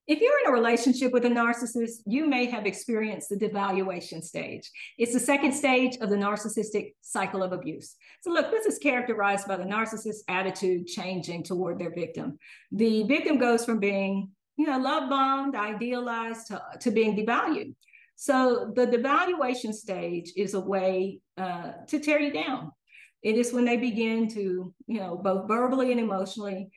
If you're in a relationship with a narcissist, you may have experienced the devaluation stage. It's the second stage of the narcissistic cycle of abuse. So look, this is characterized by the narcissist's attitude changing toward their victim. The victim goes from being, love bombed, idealized to being devalued. So the devaluation stage is a way to tear you down. It is when they begin to, both verbally and emotionally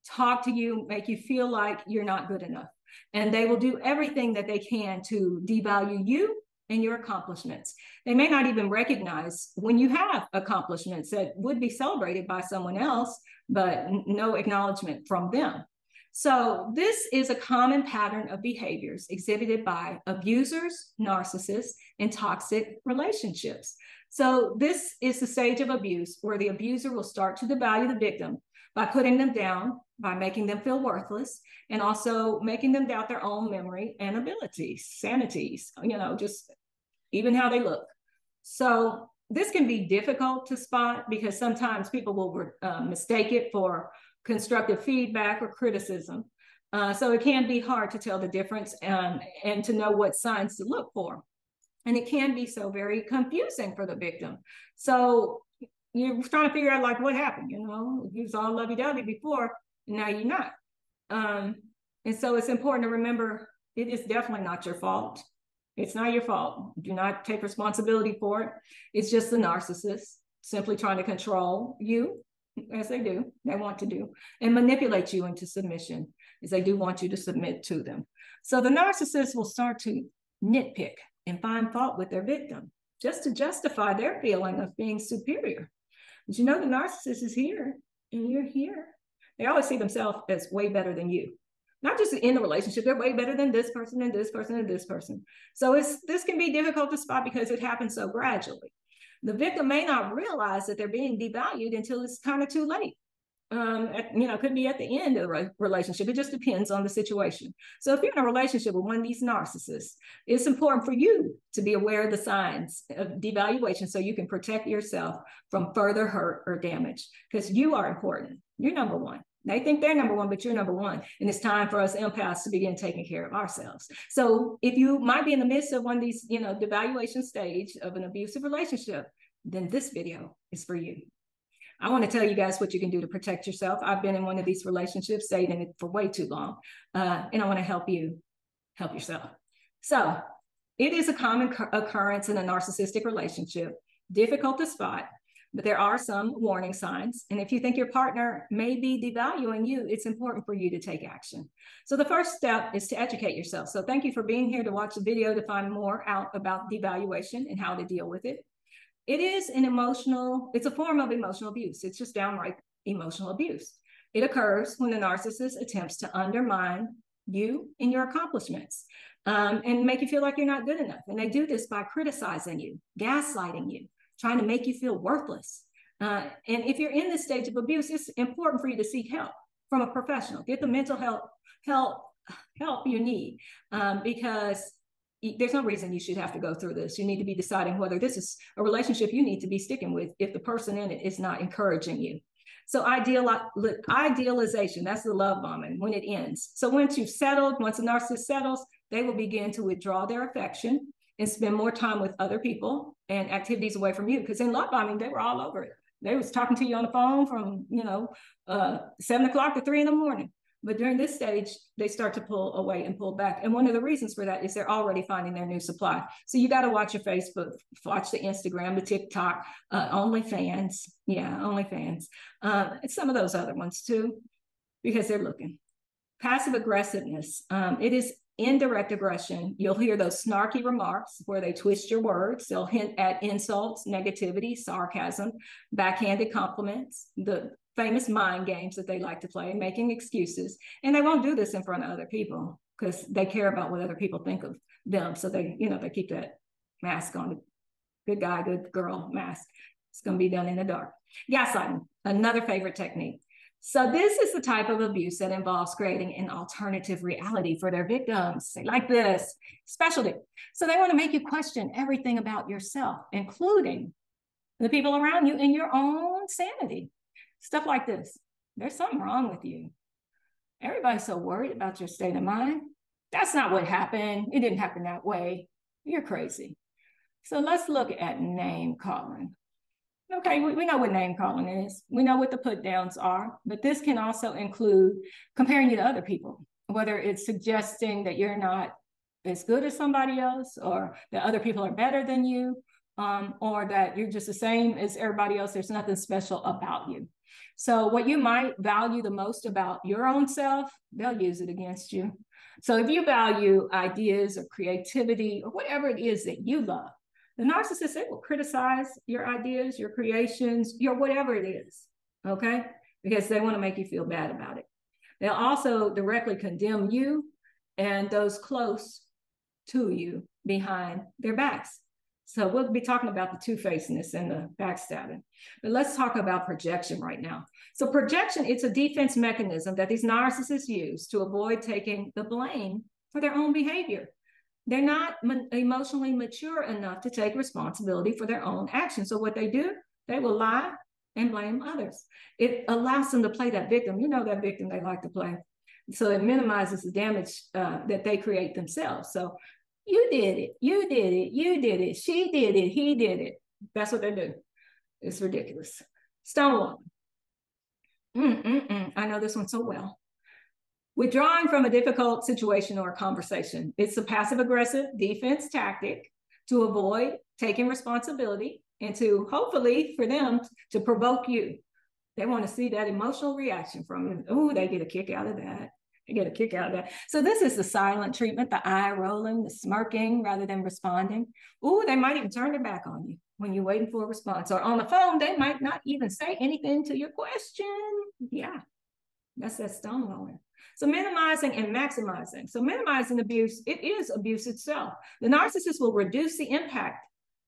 talk to you, make you feel like you're not good enough. And they will do everything that they can to devalue you and your accomplishments. They may not even recognize when you have accomplishments that would be celebrated by someone else, but no acknowledgement from them. So this is a common pattern of behaviors exhibited by abusers, narcissists, and toxic relationships. So this is the stage of abuse where the abuser will start to devalue the victim by putting them down, by making them feel worthless, and also making them doubt their own memory and abilities, sanities, just even how they look. So this can be difficult to spot because sometimes people will mistake it for constructive feedback or criticism. So it can be hard to tell the difference and to know what signs to look for. And it can be so very confusing for the victim. So you're trying to figure out like what happened, you was all lovey-dovey before, and now you're not. And so it's important to remember it is definitely not your fault. It's not your fault. Do not take responsibility for it. It's just the narcissist simply trying to control you, as they do, they want to do, and manipulate you into submission, as they do want you to submit to them. So the narcissist will start to nitpick and find fault with their victim just to justify their feeling of being superior. But the narcissist is here and you're here. They always see themselves as way better than you. Not just in the relationship, they're way better than this person and this person and this person. So this can be difficult to spot because it happens so gradually. The victim may not realize that they're being devalued until it's kind of too late. Could be at the end of the relationship. It just depends on the situation. So if you're in a relationship with one of these narcissists, it's important for you to be aware of the signs of devaluation so you can protect yourself from further hurt or damage, because you are important. You're number one. They think they're number one, but you're number one. And it's time for us empaths to begin taking care of ourselves. So if you might be in the midst of one of these, devaluation stage of an abusive relationship, then this video is for you. I want to tell you guys what you can do to protect yourself. I've been in one of these relationships, stayed in it for way too long, and I want to help you help yourself. So it is a common occurrence in a narcissistic relationship, difficult to spot, but there are some warning signs. And if you think your partner may be devaluing you, it's important for you to take action. So the first step is to educate yourself. So thank you for being here to watch the video to find more out about devaluation and how to deal with it. It is it's a form of emotional abuse. It's just downright emotional abuse. It occurs when the narcissist attempts to undermine you and your accomplishments and make you feel like you're not good enough. And they do this by criticizing you, gaslighting you, trying to make you feel worthless. And if you're in this stage of abuse, it's important for you to seek help from a professional. Get the mental help you need because there's no reason you should have to go through this. You need to be deciding whether this is a relationship you need to be sticking with if the person in it is not encouraging you. So idealization, that's the love bombing when it ends. So once you've settled, once a narcissist settles, they will begin to withdraw their affection and spend more time with other people and activities away from you. Because in love bombing, they were all over it. They was talking to you on the phone from 7 o'clock to 3 in the morning. But during this stage, they start to pull away and pull back. And one of the reasons for that is they're already finding their new supply. So you got to watch your Facebook, watch the Instagram, the TikTok, OnlyFans. Yeah, OnlyFans. And some of those other ones too, because they're looking. Passive aggressiveness. It is indirect aggression. You'll hear those snarky remarks where they twist your words. They'll hint at insults, negativity, sarcasm, backhanded compliments, the famous mind games that they like to play, making excuses. And they won't do this in front of other people because they care about what other people think of them. So they keep that mask on, good guy, good girl mask. It's going to be done in the dark. Gaslighting, another favorite technique. So this is the type of abuse that involves creating an alternative reality for their victims. They like this specialty. So they want to make you question everything about yourself, including the people around you and your own sanity. Stuff like this. There's something wrong with you. Everybody's so worried about your state of mind. That's not what happened. It didn't happen that way. You're crazy. So let's look at name calling. Okay, we know what name calling is. We know what the put downs are, but this can also include comparing you to other people, whether it's suggesting that you're not as good as somebody else, or that other people are better than you, or that you're just the same as everybody else. There's nothing special about you. So what you might value the most about your own self, they'll use it against you. So if you value ideas or creativity or whatever it is that you love, the narcissist, they will criticize your ideas, your creations, your whatever it is, okay? Because they want to make you feel bad about it. They'll also directly condemn you and those close to you behind their backs. So we'll be talking about the two-facedness and the backstabbing. But let's talk about projection right now. So projection, it's a defense mechanism that these narcissists use to avoid taking the blame for their own behavior. They're not emotionally mature enough to take responsibility for their own actions. So what they do, they will lie and blame others. It allows them to play that victim. You know that victim they like to play. So it minimizes the damage that they create themselves. So you did it, you did it, you did it, she did it, he did it. That's what they do. It's ridiculous. Stonewalling. I know this one so well. Withdrawing from a difficult situation or conversation. It's a passive-aggressive defense tactic to avoid taking responsibility and to hopefully for them to provoke you. They want to see that emotional reaction from you. Oh, they get a kick out of that. They get a kick out of that. So this is the silent treatment, the eye rolling, the smirking rather than responding. Oh, they might even turn their back on you when you're waiting for a response. Or on the phone, they might not even say anything to your question. Yeah, that's that stonewalling. So minimizing and maximizing. So minimizing abuse, it is abuse itself. The narcissist will reduce the impact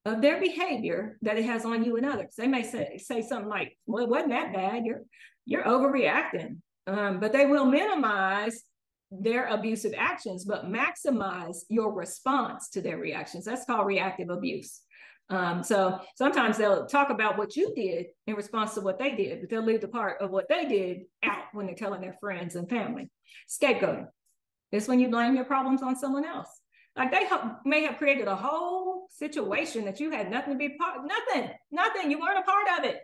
of their behavior that it has on you and others. They may say something like, well, it wasn't that bad. You're overreacting. But they will minimize their abusive actions, but maximize your response to their reactions. That's called reactive abuse. So sometimes they'll talk about what you did in response to what they did, but they'll leave the part of what they did out when they're telling their friends and family. Scapegoating. It's when you blame your problems on someone else. Like they may have created a whole situation that you had nothing to be part of. Nothing. You weren't a part of it.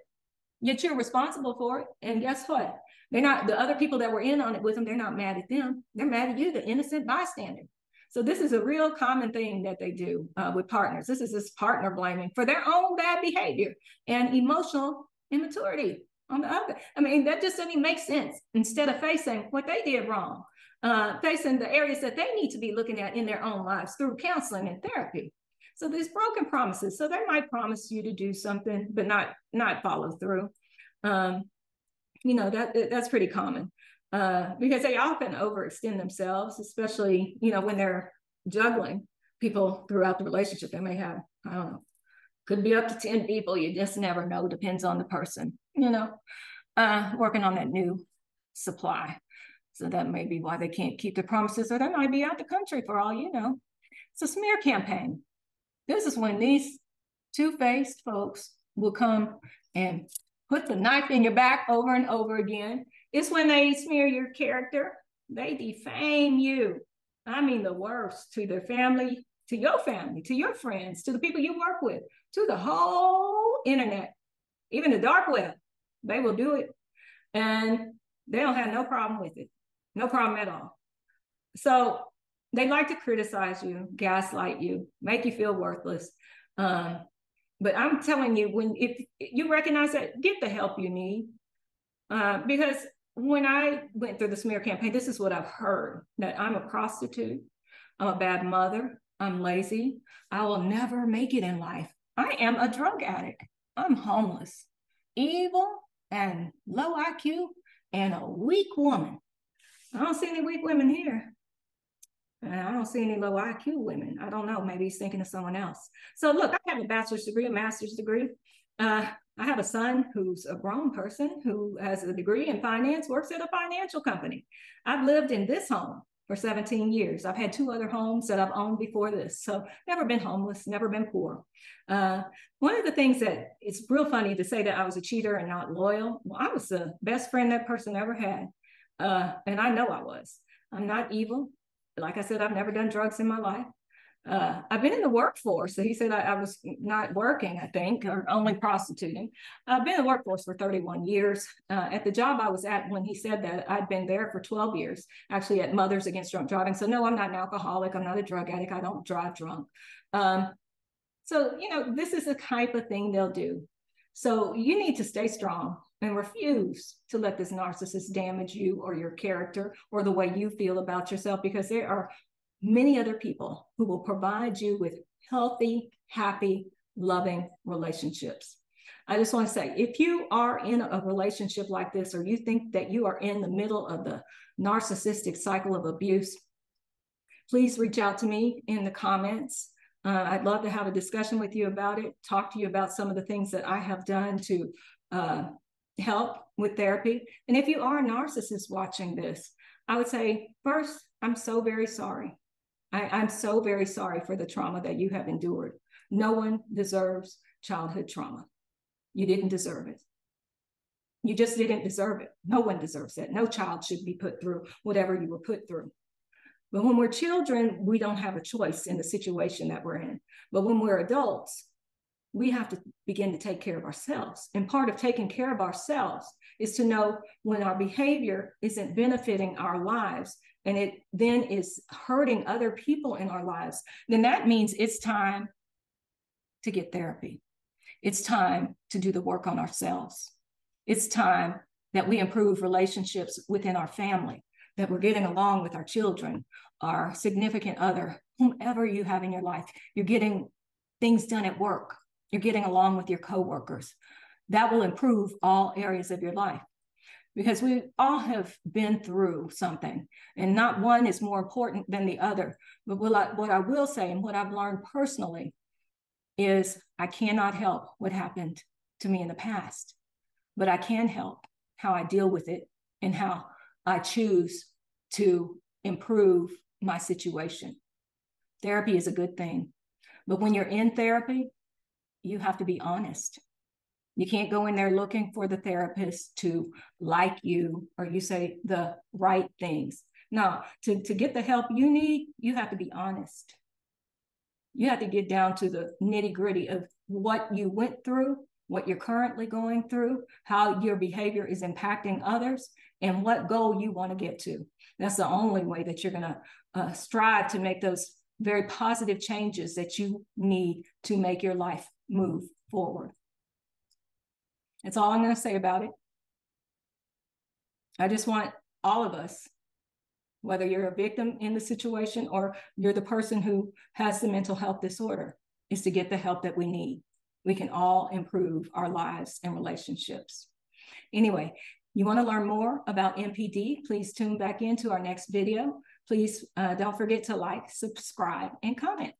Yet you're responsible for it. And guess what? They're not, the other people that were in on it with them, they're not mad at them. They're mad at you, the innocent bystander. So this is a real common thing that they do with partners. This is this partner blaming for their own bad behavior and emotional immaturity on the other. I mean, that just doesn't make sense. Instead of facing what they did wrong, facing the areas that they need to be looking at in their own lives through counseling and therapy. So there's broken promises. So they might promise you to do something, but not follow through. You know, that's pretty common because they often overextend themselves, especially, you know, when they're juggling people throughout the relationship. They may have, I don't know, could be up to 10 people. You just never know. Depends on the person, you know, working on that new supply. So that may be why they can't keep their promises, or they might be out the country for all you know. It's a smear campaign. This is when these two-faced folks will come and put the knife in your back over and over again. It's when they smear your character. They defame you. I mean, the worst to their family, to your family, to your friends, to the people you work with, to the whole internet, even the dark web. They will do it. And they don't have no problem with it. No problem at all. So they like to criticize you, gaslight you, make you feel worthless. But I'm telling you, if you recognize that, get the help you need. Because when I went through the smear campaign, this is what I've heard, that I'm a prostitute, I'm a bad mother, I'm lazy, I will never make it in life. I am a drug addict, I'm homeless, evil and low IQ and a weak woman. I don't see any weak women here. And I don't see any low IQ women. I don't know. Maybe he's thinking of someone else. So look, I have a bachelor's degree, a master's degree. I have a son who's a grown person who has a degree in finance, works at a financial company. I've lived in this home for 17 years. I've had 2 other homes that I've owned before this. So never been homeless, never been poor. One of the things that it's real funny to say that I was a cheater and not loyal. Well, I was the best friend that person ever had. And I know I was. I'm not evil. like I said, I've never done drugs in my life. I've been in the workforce. So he said I was not working, I think, or only prostituting. I've been in the workforce for 31 years. At the job I was at when he said that, I'd been there for 12 years, actually at Mothers Against Drunk Driving. So no, I'm not an alcoholic. I'm not a drug addict. I don't drive drunk. So, you know, this is the type of thing they'll do. So you need to stay strong and refuse to let this narcissist damage you or your character or the way you feel about yourself, because there are many other people who will provide you with healthy, happy, loving relationships. I just want to say, if you are in a relationship like this, or you think that you are in the middle of the narcissistic cycle of abuse, please reach out to me in the comments. I'd love to have a discussion with you about it, talk to you about some of the things that I have done to help with therapy. And if you are a narcissist watching this, I would say, first, I'm so very sorry. I'm so very sorry for the trauma that you have endured. No one deserves childhood trauma. You didn't deserve it. You just didn't deserve it. No one deserves that. No child should be put through whatever you were put through. But when we're children, we don't have a choice in the situation that we're in. But when we're adults, we have to begin to take care of ourselves. And part of taking care of ourselves is to know when our behavior isn't benefiting our lives and it then is hurting other people in our lives, then that means it's time to get therapy. It's time to do the work on ourselves. It's time that we improve relationships within our family, that we're getting along with our children, our significant other, whomever you have in your life. You're getting things done at work. You're getting along with your coworkers. That will improve all areas of your life, because we all have been through something, and not one is more important than the other. But what I will say, and what I've learned personally, is I cannot help what happened to me in the past, but I can help how I deal with it and how I choose to improve my situation. Therapy is a good thing, but when you're in therapy, you have to be honest. You can't go in there looking for the therapist to like you or you say the right things. No, to get the help you need, you have to be honest. You have to get down to the nitty-gritty of what you went through, what you're currently going through, how your behavior is impacting others, and what goal you want to get to. That's the only way that you're going to strive to make those very positive changes that you need to make your life move forward. That's all I'm going to say about it. I just want all of us, whether you're a victim in the situation or you're the person who has the mental health disorder, is to get the help that we need. We can all improve our lives and relationships. Anyway, you want to learn more about NPD, please tune back into our next video. Please don't forget to like, subscribe, and comment.